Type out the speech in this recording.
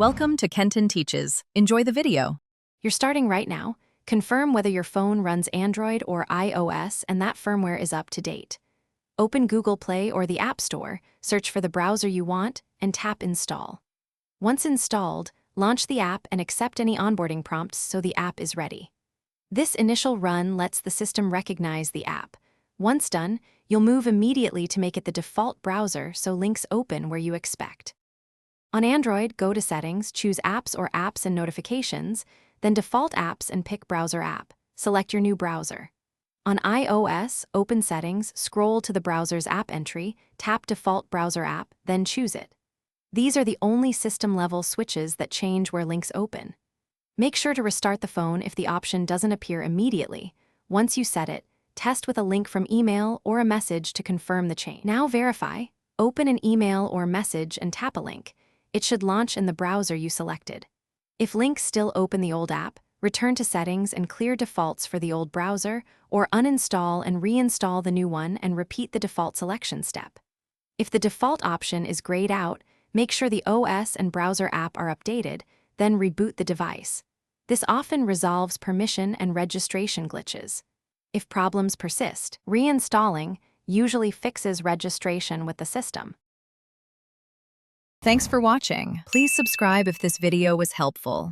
Welcome to Kenton Teaches. Enjoy the video. You're starting right now. Confirm whether your phone runs Android or iOS and that firmware is up to date. Open Google Play or the App Store, search for the browser you want, and tap Install. Once installed, launch the app and accept any onboarding prompts so the app is ready. This initial run lets the system recognize the app. Once done, you'll move immediately to make it the default browser so links open where you expect. On Android, go to Settings, choose Apps or Apps and Notifications, then Default Apps and pick Browser App. Select your new browser. On iOS, open Settings, scroll to the browser's app entry, tap Default Browser App, then choose it. These are the only system-level switches that change where links open. Make sure to restart the phone if the option doesn't appear immediately. Once you set it, test with a link from email or a message to confirm the change. Now verify. Open an email or message and tap a link. It should launch in the browser you selected. If links still open the old app, return to Settings and clear defaults for the old browser, or uninstall and reinstall the new one and repeat the default selection step. If the default option is grayed out, make sure the OS and browser app are updated, then reboot the device. This often resolves permission and registration glitches. If problems persist, reinstalling usually fixes registration with the system. Thanks for watching. Please subscribe if this video was helpful.